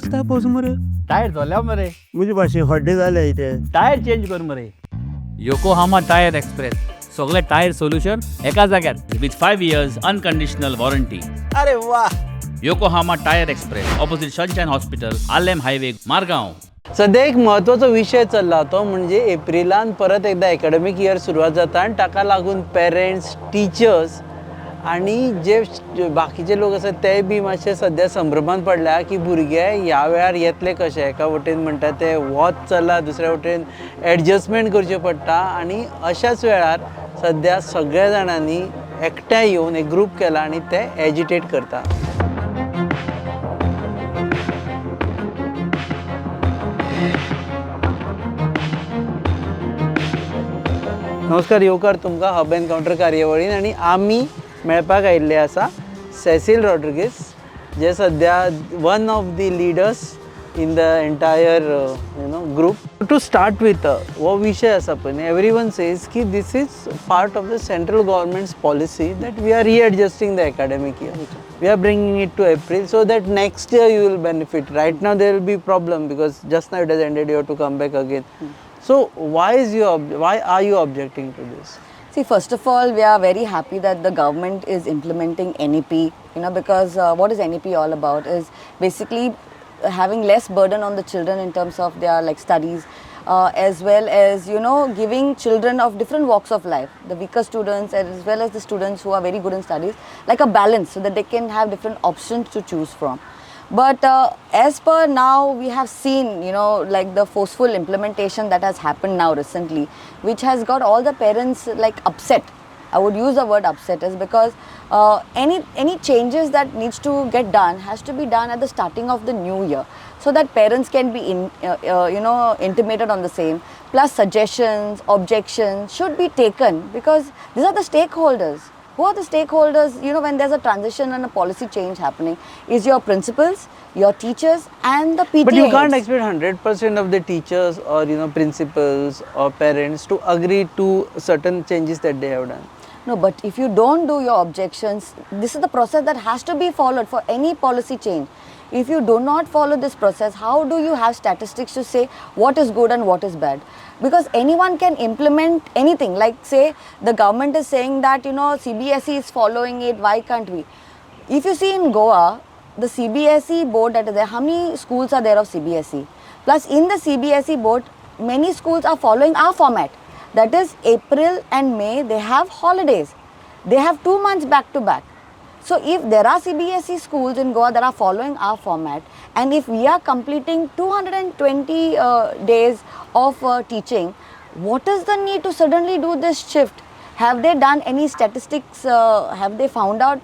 वाचता पोस मरे टायर झाल्या मरे मुझे भाशे हड्डे जाले इथे टायर चेंज कर मरे योकोहामा टायर एक्सप्रेस सगळे टायर सोल्युशन एका जाग्यार विथ 5 years अनकंडिशनल वॉरंटी. अरे वा. Yokohama tyre express opposite sunshine hospital आलेम हायवे मारगांव. सध्या एक म्हत्वाचो विषय चल्ला तो म्हणजे एप्रिलान परत एकदा एकाडेमिक इयर सुरवात जाता आनी ताका लागून पेरेंट्स टिचर्स आनी जे बाकीचे लोक आसात ते बी मातशे सध्या संभ्रमान पडल्या की भुरगे ह्या वेळार येतले कशे. एका वटेन म्हणटा ते वच चल्ला, दुसऱ्या वटेन एडजस्टमेंट करचे पडटा आनी अशाच वेळार सध्या सगळ्या जाणांनी एकठांय येवन एक ग्रूप केला आनी ते एजिटेट करता. नमस्कार, येवकार तुमकां हब एनकाउंटर कार्यावळीन आनी आमी मेळपाक आयिल्ले आसा सेसिल रॉड्रिगीस, जे सध्या one of the leaders in the entire group. To start with हो विशय आसा पळय न्ही, एवरीवन सेज की this is part of the central government's policy that we are readjusting the academic year. We are bringing it to April so that next year you will benefit. Right now there will be problem because just now it has ended, you have to come back again. So why are you objecting to this? See, first of all, we are very happy that the government is implementing NEP, because what is NEP all about is basically having less burden on the children in terms of their studies, as well as giving children of different walks of life, the weaker students as well as the students who are very good in studies, like a balance so that they can have different options to choose from. But as per now, we have seen the forceful implementation that has happened now recently, which has got all the parents upset. I would use the word upset is because any changes that needs to get done has to be done at the starting of the new year, so that parents can be intimated on the same. Plus suggestions, objections should be taken because these are the stakeholders. Who are the stakeholders when there's a transition and a policy change happening? Is your principals, your teachers and the PTA. But you can't expect 100% of the teachers or principals or parents to agree to certain changes that they have done. No, but if you don't do your objections, this is the process that has to be followed for any policy change. If you do not follow this process, how do you have statistics to say what is good and what is bad? Because anyone can implement anything. Like say the government is saying that CBSE is following it, why can't we? If you see in Goa, the CBSE board that is there, how many schools are there of CBSE? Plus in the CBSE board, many schools are following our format. That is April and May, they have holidays. They have 2 months back to back. So if there are CBSE schools in Goa that are following our format, and if we are completing 220 days of teaching, what is the need to suddenly do this shift? Have they done any statistics? Have they found out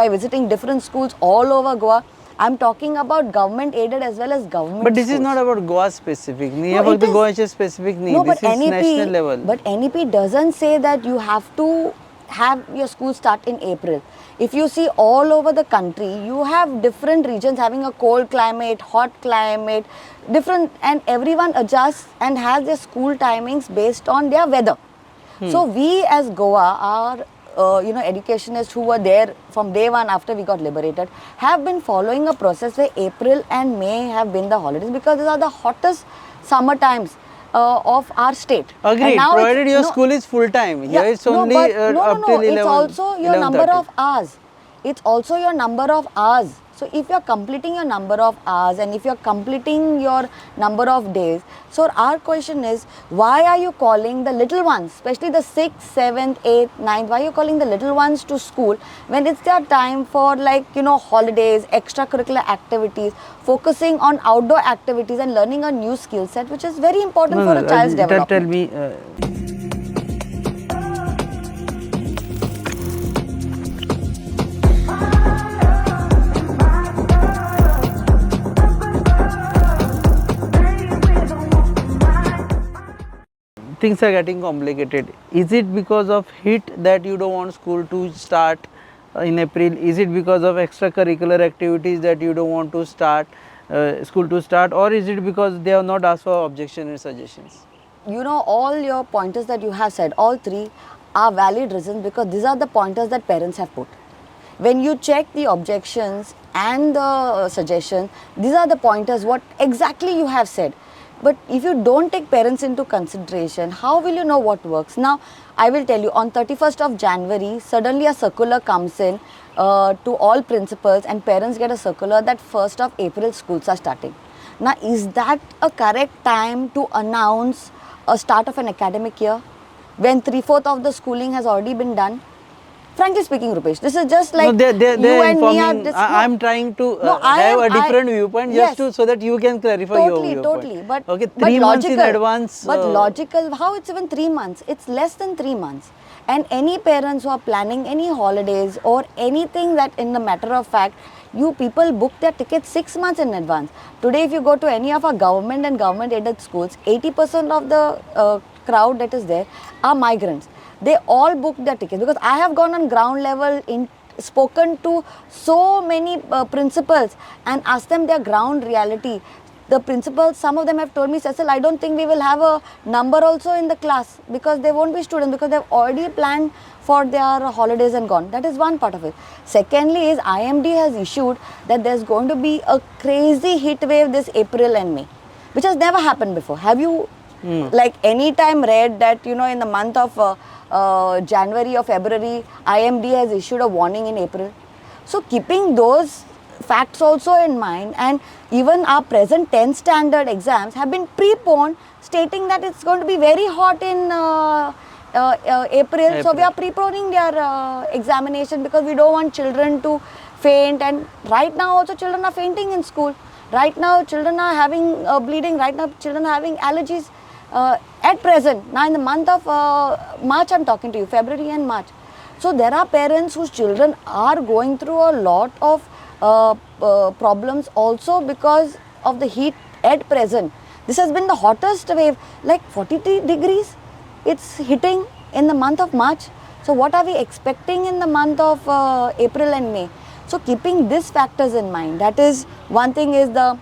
by visiting different schools all over Goa? I'm talking about government aided as well as government But this schools. is not about Goa specific. No, it is, Goa specific. no, This but is NEP, national level. But NEP doesn't say that you have to have your school start in April. If you see all over the country, you have different regions having a cold climate, hot climate, different, and everyone adjusts and has their school timings based on their weather. So we as Goa are educationists who were there from day one after we got liberated, have been following a process where April and May have been the holidays because these are the hottest summer times of our state. Agreed, provided your school is full time. Here it's only up till 11. It's also your number of hours. It's also your number of hours. So if you're completing your number of hours and if you're completing your number of days, so our question is, why are you calling the little ones, especially the 6th, 7th, 8th, 9th, why are you calling the little ones to school when it's their time for holidays, extracurricular activities, focusing on outdoor activities and learning a new skill set, which is very important for a child's development. Tell me. Things are getting complicated. Is it because of heat that you don't want school to start in April? Is it because of extracurricular activities that you don't want to start school to start, or is it because they have not asked for objection and suggestions? All your pointers that you have said, all three are valid reasons because these are the pointers that parents have put. when you check the objections and the suggestions, these are the pointers what exactly you have said. But if you don't take parents into consideration, how will you know what works? Now, I will tell you, on 31st of January, suddenly a circular comes in to all principals, and parents get a circular that 1st of April schools are starting. Now, is that a correct time to announce a start of an academic year when 3/4 of the schooling has already been done? Frankly speaking, Rupesh, this is just like no, they're you and me are informing. just, I'm trying to I have am- a different viewpoint yes. just to so that you can clarify your viewpoint. Totally. But okay, but 3 months in logical, advance. But logical, how it's even 3 months? It's less than 3 months. And any parents who are planning any holidays or anything that, in the matter of fact, you people book their tickets 6 months in advance. Today, if you go to any of our government and government aided schools, 80% of the crowd that is there are migrants. They all book their tickets, because I have gone on ground level, spoken to so many principals and asked them their ground reality. The principals, some of them have told me, Cecille, I don't think we will have a number also in the class, because there won't be students, because they've already planned for their holidays and gone. That is one part of it. Secondly is IMD has issued that there's going to be a crazy heat wave this April and May, which has never happened before. Have you like any time read that, you know, in the month of January or February, IMD has issued a warning in April? So keeping those facts also in mind, and even our present 10th standard exams have been preponed, stating that it's going to be very hot in April. So we are preponing their examination, because we don't want children to faint. And right now also children are fainting in school. Right now children are having bleeding. Right now children are having allergies. At present, now in the month of March, I'm talking to you, February and March. So there are parents whose children are going through a lot of problems also because of the heat at present. This has been the hottest wave, like 43 degrees. It's hitting in the month of March. So what are we expecting in the month of April and May? So keeping these factors in mind, that is one thing, is the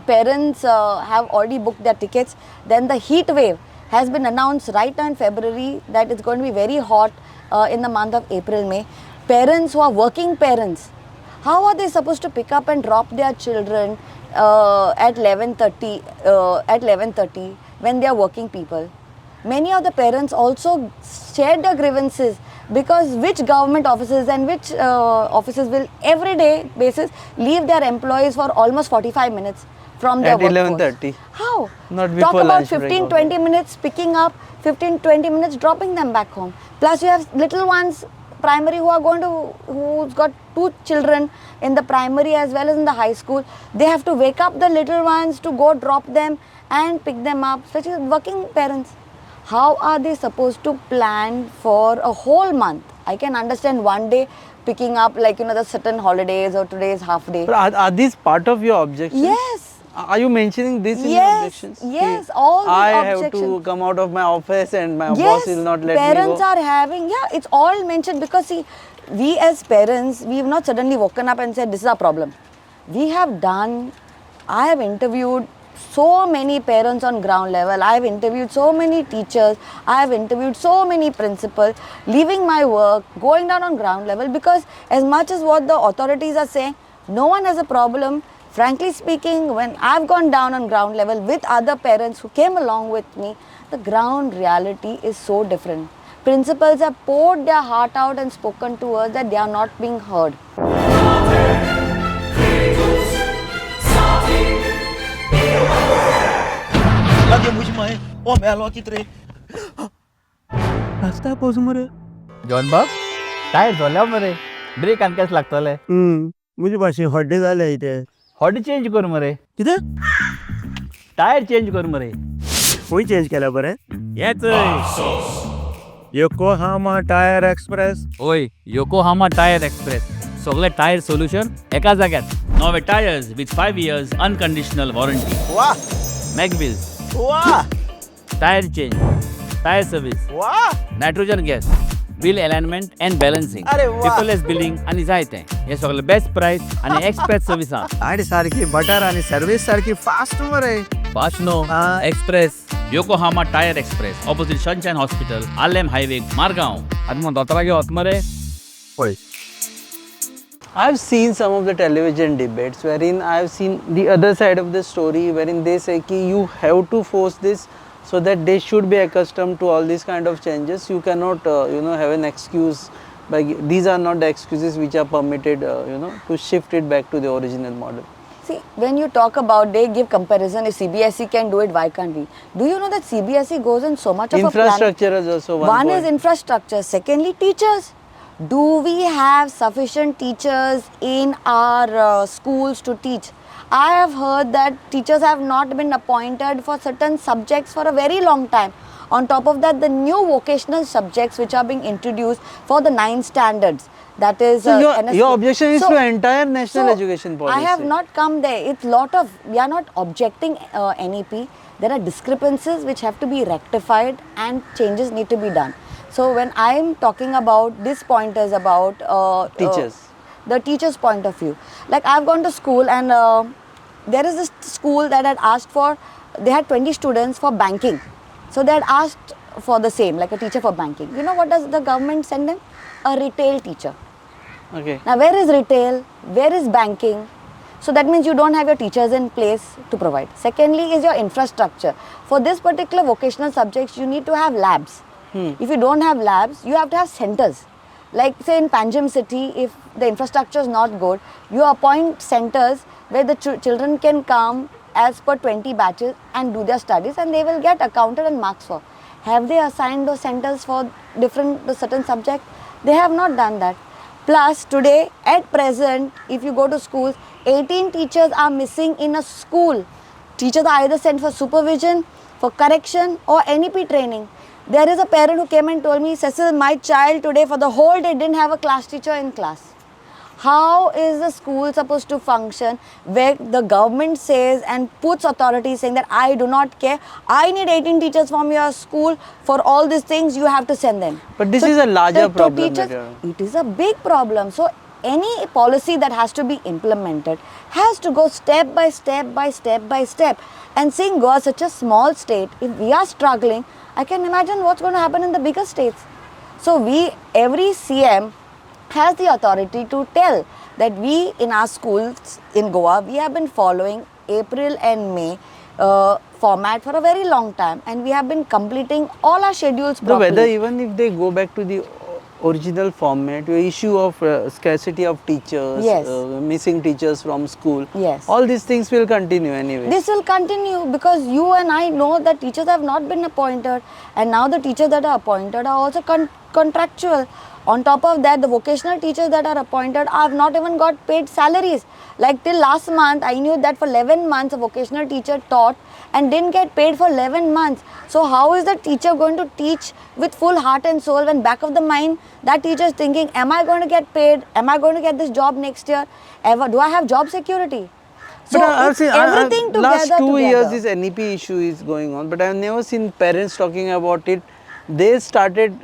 parents have already booked their tickets. Then the heat wave has been announced right now in February, that it's going to be very hot in the month of April, May. Parents who are working parents, how are they supposed to pick up and drop their children at 11:30 when they are working people? Many of the parents also shared their grievances, because which government offices and which offices will everyday basis leave their employees for almost 45 minutes from their at workforce. 11:30. How? Not Talk before about lunch break 15-20 minutes picking up, 15-20 minutes dropping them back home. Plus you have little ones, primary, who's got 2 children in the primary as well as in the high school. They have to wake up the little ones to go drop them and pick them up, especially working parents. How are they supposed to plan for a whole month? I can understand one day picking up, like, you know, the certain holidays or today's half day. But are these part of your objections? Yes. Are you mentioning this in your Yes, objections? yes, Ki, all the I have to objections. come out of my office and my boss Yes, will not let parents me go. are having, it's all mentioned, because see, we as parents, we have not suddenly woken up and said, this is our problem. We have done, I have interviewed so many parents on ground level, I have interviewed so many teachers, I have interviewed so many principals, leaving my work, going down on ground level, because as much as what the authorities are saying, no one has a problem. Frankly speaking, when I've gone down on ground level with other parents who came along with me, the ground reality is so different. Principals have poured their heart out and spoken to us that they are not being heard. Lagi mo siya may. Oh, may alo kitre. Rasta पावस मरे. John बाब tyre झाल्या मरे break आनी कशें लागतले मुझे भाशेन हड्डे जाले इथे. हॉडी चेंज कर मरे कितें? टायर चेंज कर मरे खंय चेंज केला बरें? येच योकोहामा टायर एक्सप्रेस. ओय योकोहामा टायर एक्सप्रेस सगळे टायर सोल्युशन एका जाग्यार. नवे tyres with 5 years unconditional warranty. वाह मॅगविल्स वाह टायर चेंज टायर सर्विस वाह. Nitrogen gas bill alignment and balancing अरे वा. पेपरलेस बिलिंग आनी जायतें हे सगळें बेस्ट प्रायस आनी एक्सप्रेस सर्विसां. आणि सारखी बटर आणि सर्विस सारखी फास्ट मरे. फास्ट नो express Yokohama tyre express opposite sunshine hospital आलेम हायवे मारगांव. आतां मग दोतोरा घेवत मरे पळय I've seen some of the television debates wherein I've seen the other side of the story, wherein they say ki you have to force this so that they should be accustomed to all these kind of changes. You cannot have an excuse these are not the excuses which are permitted to shift it back to the original model. See, when you talk about, they give comparison, if CBSE can do it, why can't we? Do you know that CBSE goes in so much of infrastructure is also one point. Is infrastructure, secondly teachers. Do we have sufficient teachers in our schools to teach? I have heard that teachers have not been appointed for certain subjects for a very long time. On top of that, the new vocational subjects which are being introduced for the 9 standards, that is so your objection is to entire national education policy. I have not come there. It's we are not objecting NEP. There are discrepancies which have to be rectified and changes need to be done. So when I am talking about this point is about teachers, the teachers' point of view. Like I've gone to school and there is this school that had asked for, they had 20 students for banking. So they had asked for the same, like a teacher for banking. You know what does the government send them? A retail teacher. Okay. Now where is retail? Where is banking? So that means you don't have your teachers in place to provide. Secondly is your infrastructure. For this particular vocational subjects, you need to have labs. If you don't have labs, you have to have centers. Like say in Panjim city, if the infrastructure is not good, you appoint centers where the children can come as per 20 batches and do their studies and they will get accounted and marks for. Have they assigned those centers for certain subject? They have not done that. Plus today, at present, if you go to schools, 18 teachers are missing in a school. Teachers are either sent for supervision, for correction or NEP training. There is a parent who came and told me, Cecille, my child today for the whole day didn't have a class teacher in class. How is the school supposed to function where the government says and puts authority saying that I do not care, I need 18 teachers from your school for all these things, you have to send them. But this is a larger problem. It is a big problem. So any policy that has to be implemented has to go step by step by step by step. And seeing Goa such a small state, if we are struggling, I can imagine what's going to happen in the bigger states. So every CM has the authority to tell that we in our schools in Goa, we have been following April and May format for a very long time and we have been completing all our schedules properly. So whether even if they go back to the original format, your issue of scarcity of teachers, yes. Missing teachers from school, yes. All these things will continue anyway. This will continue because you and I know that teachers have not been appointed and now the teachers that are appointed are also contractual. On top of that, the vocational teachers that are appointed have not even got paid salaries. Like till last month, I knew that for 11 months a vocational teacher taught and didn't get paid for 11 months. So how is the teacher going to teach with full heart and soul when back of the mind that teacher is thinking, am I going to get paid? Am I going to get this job next year? Do I have job security? So I've seen, everything together. Last 2 years this NEP issue is going on, but I've never seen parents talking about it. They started,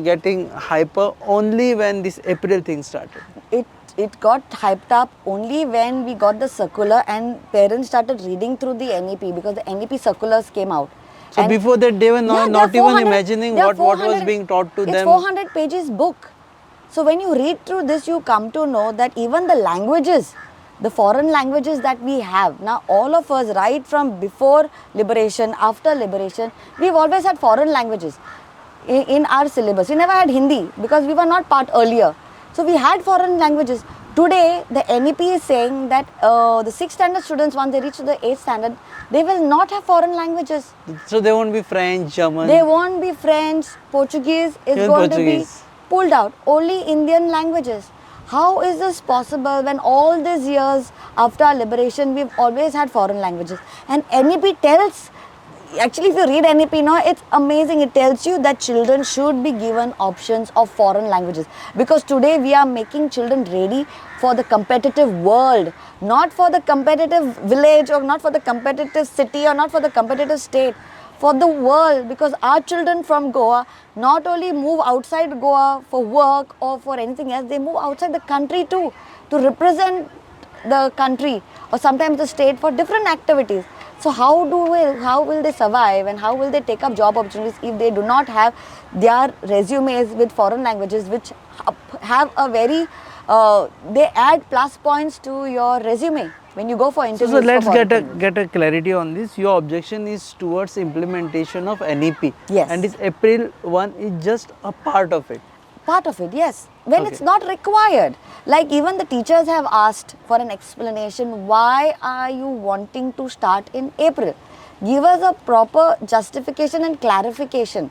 getting hyper only when this April thing started. It got hyped up only when we got the circular and parents started reading through the NEP because the NEP circulars came out. So and before that they were not even imagining what was being taught to them. It's 400 pages book. So when you read through this, you come to know that even the languages, the foreign languages that we have, now all of us right from before liberation, after liberation, we've always had foreign languages in our syllabus. We never had Hindi because we were not part earlier. So we had foreign languages. Today the NEP is saying that the 6th standard students, once they reach to the 8th standard, they will not have foreign languages. So they won't be French, German. They won't be French, Portuguese is Even going Portuguese. to be pulled out. Only Indian languages. How is this possible when all these years after our liberation, we've always had foreign languages? And NEP tells, actually if you read NEP now, it's amazing. It tells you that children should be given options of foreign languages. Because today we are making children ready for the competitive world, not for the competitive village or not for the competitive city or not for the competitive state. For the world, because our children from Goa not only move outside Goa for work or for anything else, they move outside the country too, to represent the country or sometimes the state for different activities. So how will they survive and how will they take up job opportunities if they do not have their resumes with foreign languages which have a very they add plus points to your resume when you go for So, interviews. so let's for get a clarity on this. Your objection is towards implementation of NEP. Yes. And this April 1 is just a part of it. Part of it, yes. When Okay. it's not required. Like even the teachers have asked for an explanation. Why are you wanting to start in April? Give us a proper justification and clarification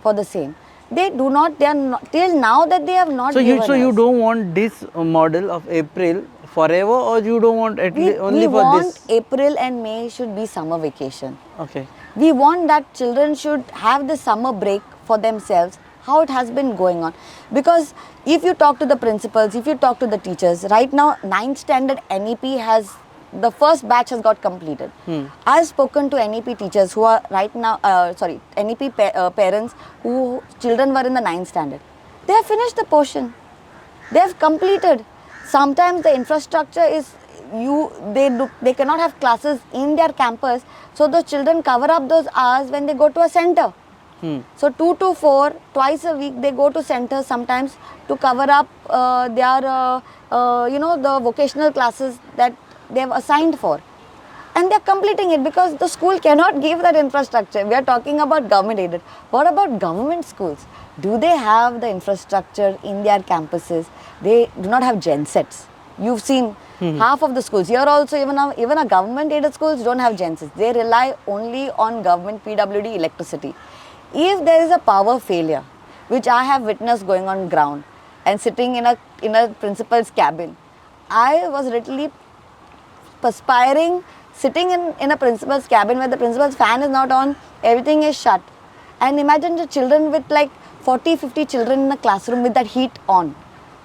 for the same. They do not, they are not, till now that they have not So given you us. don't want this model of April forever, or you don't want at least only we for want this? April and May should be summer vacation. Okay. We want that children should have the summer break for themselves, how it has been going on. Because if you talk to the principals, if you talk to the teachers, right now 9th standard NEP has, the first batch has got completed. I have spoken to NEP teachers who are right now, NEP parents who children were in the 9th standard. They have finished the portion. They have completed. Sometimes the infrastructure is, they cannot have classes in their campus, so the children cover up those hours when they go to a center. So 2 to 4 twice a week they go to centers sometimes to cover up their the vocational classes that they have assigned for, and they are completing it because the school cannot give that infrastructure. We are talking about government aided. What about government schools? Do they have the infrastructure in their campuses? They do not have gen sets. You've seen half of the schools here also, even a government aided schools don't have gen sets. They rely only on government PWD electricity. If there is a power failure, which I have witnessed going on ground and sitting in a principal's cabin, I was literally perspiring sitting in a principal's cabin where the principal's fan is not on, everything is shut. And imagine the children with like 40, 50 children in a classroom with that heat on.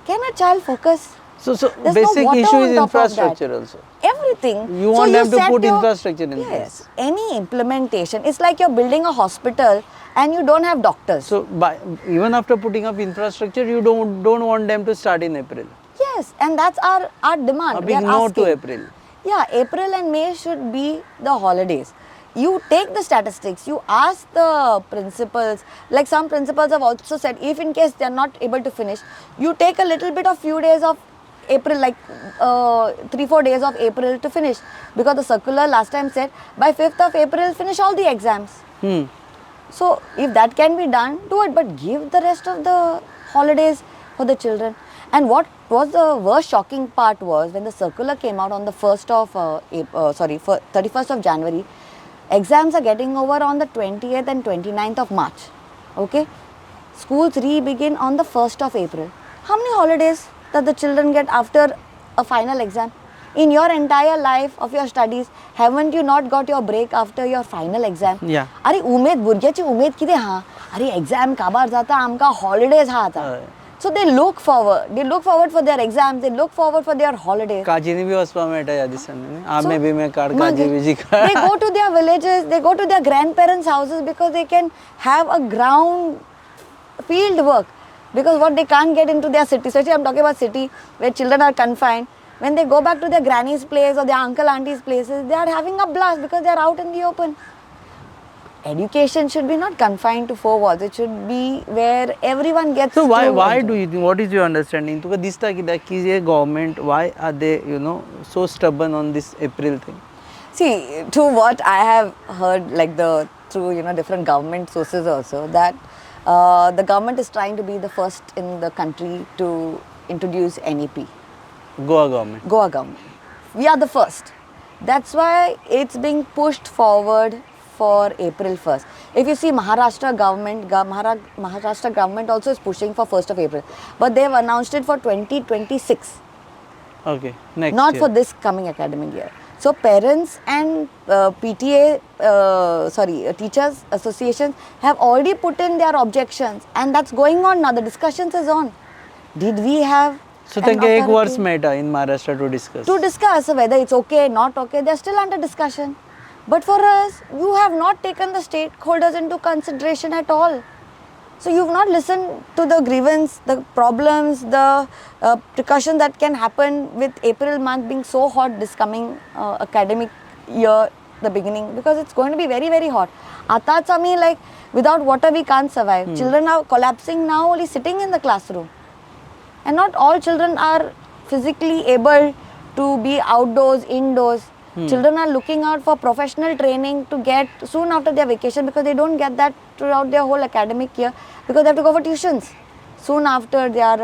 Can a child focus? So There's basic no water issue on is top of that. infrastructure also. Everything. You want them to set put infrastructure in place. Yes. Any implementation. It's like you're building a hospital and you don't have doctors. So even after putting up infrastructure, you don't want them to start in April. Yes, and that's our demand. A We big are no to asking. April. Yeah, April and May should be the holidays. You take the statistics, you ask the principals, like some principals have also said, if in case they are not able to finish, you take a little bit of few days of April, like 3-4 days of April to finish. Because the circular last time said, by 5th of April, finish all the exams. So, if that can be done, do it, but give the rest of the holidays for the children. And what was the worst shocking part was when the circular came out on the 31st of January, exams are getting over on the 20th and 29th of March. Okay? Schools re-begin on the 1st of April. How many holidays that the children get after a final exam? In your entire life of your studies, haven't you not got your break after your final exam? Yeah. अरे उमेद भुरग्याची उमेद कितें हा? अरे exam काबार जाता आमकां holidays हा आता. So they look forward for their exams, they look forward for their holidays. काजीनी भी वचपा मेळटा ह्या दिसांनी. आमे बी मे काड काजी बिजी काड. They go to their villages, they go to their grandparents' houses because they can have a ground field work. Because what they can't get into their city, especially I'm talking about city where children are confined. When they go back to their granny's place or their uncle auntie's places, they are having a blast because they are out in the open. Education should be not confined to 4 walls. It should be where everyone gets. So why enjoy. do you think? What is your understanding? तुका दिसता कित्याक की जे government, why are they so stubborn on this April thing? See, to what I have heard, like through different government sources also, that the government is trying to be the first in the country to introduce NEP. Goa government. Goa government. We are the first. That's why it's being pushed forward for April 1st. If you see Maharashtra government also is pushing for 1st of April. But they've announced it for 2026. Okay, next Not year. for this coming academic year. So parents and teachers associations have already put in their objections, and that's going on now. The discussions is on. Did we have So an तांकां एक verse authority मेळटा in Maharashtra to discuss. to discuss whether it's okay, not okay? They're still under discussion. But for us, you have not taken the stakeholders into consideration at all. So you've not listened to the grievance, the problems, the precautions that can happen with April month being so hot this coming academic year, the beginning, because it's going to be very, very hot. Atats, I mean, like without water we can't survive. Children are collapsing now only sitting in the classroom. and not all children are physically able to be outdoors, indoors. Children are looking out for professional training to get soon after their vacation, because they don't get that throughout their whole academic year, because they have to go for tuitions soon after their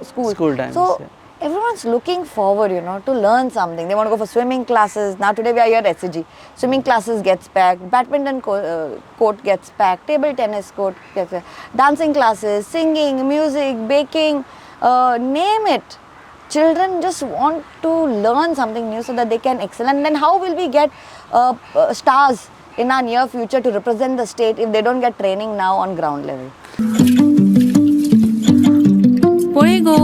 school times, so yeah. everyone's looking forward, to learn something. They want to go for swimming classes. Now today we are here at HEC. Swimming classes gets packed, badminton court gets packed, table tennis court gets packed, dancing classes, singing, music, baking, name it. Children just want to learn something new so that they can excel. And then how will we get stars in our near future to represent the state if they don't get training now on ground level? पोळे go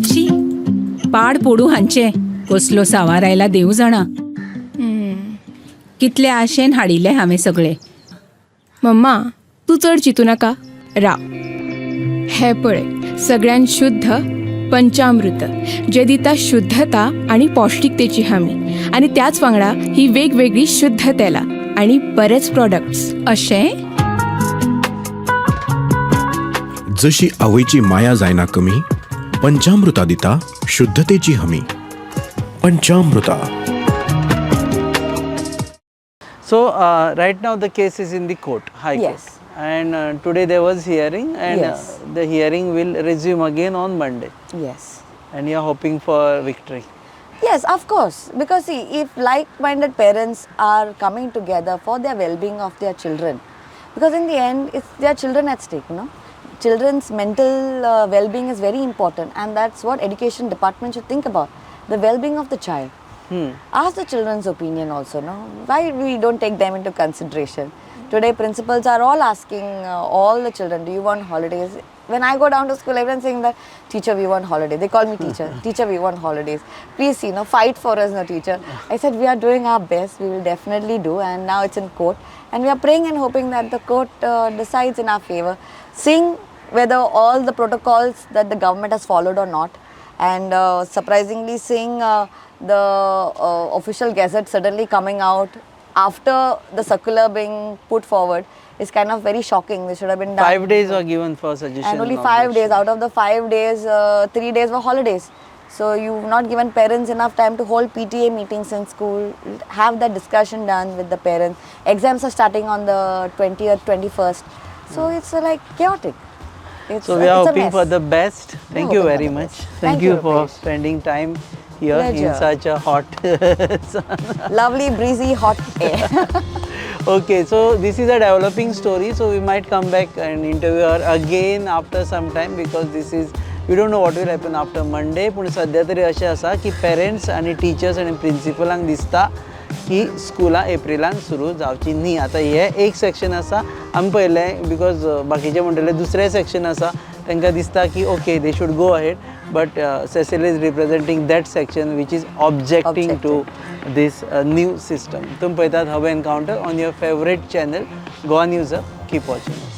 she पाड पोडू हांचे कसलो सावार आयला देव जाणा. कितले आशेन हाडिल्ले हांवें सगळे. मम्मा तू चड चिंतू नाका राव. हे पळय सगळ्यान शुद्ध पंचामृत जे दिता शुद्धता आणि पौष्टिकतेची हमी, आणि त्याच वांगडा ही वेगवेगळी शुद्ध तेलां आणि बरेच प्रॉडक्ट्स अशें. जशी आवयची माया जायना कमी, पंचामृता दिता शुद्धतेची हमी. पंचामृता. So right now the case is in the court, high Yes. court, and today there was hearing, and Yes. the hearing will resume again on Monday, Yes. and you are hoping for victory. Yes, of course. Because see, if like-minded parents are coming together for their well-being of their children, because in the end, it's their children at stake, Children's mental well-being is very important, and that's what education department should think about, the well-being of the child. Ask the children's opinion also, why we don't take them into consideration. Today principals are all asking all the children, do you want holidays? When I go down to school, everyone's saying that, teacher, we want holiday. They call me teacher. Teacher, we want holidays. Please, fight for us, teacher. I said, we are doing our best. We will definitely do. And now it's in court. And we are praying and hoping that the court decides in our favor, seeing whether all the protocols that the government has followed or not. And surprisingly, seeing the official gazette suddenly coming out after the circular being put forward is kind of very shocking. This should have been done. 5 days were given for suggestion. And only 5 days. Out of the 5 days, 3 days were holidays. So you've not given parents enough time to hold PTA meetings in school, have that discussion done with the parents. Exams are starting on the 20th, 21st. So it's like chaotic. So we are it's a hoping mess. for the best. Thank you hoping for very the much. best. Thank you for Rupesh. spending time here Pleasure. in such a hot Lovely, breezy, hot air. Okay, so this is a developing story, so we might come back and interview her again after some time, because this is, we don't know what will happen after Monday. पण सध्या तरी अशें आसा की parents आनी teachers आनी प्रिंसिपलांक दिसता की स्कुलां एप्रिलान सुरू जावची न्ही. आतां हे एक सेक्शन आसा, आमी पळयलें, बिकॉज बाकीचे म्हणटले दुसरें सेक्शन आसा, तांकां दिसता की okay they should go ahead, but Cecille is representing that section which is objecting to this new system. तुम पळयतात hub encounter on your favorite channel, Goa News Hub. Keep watching.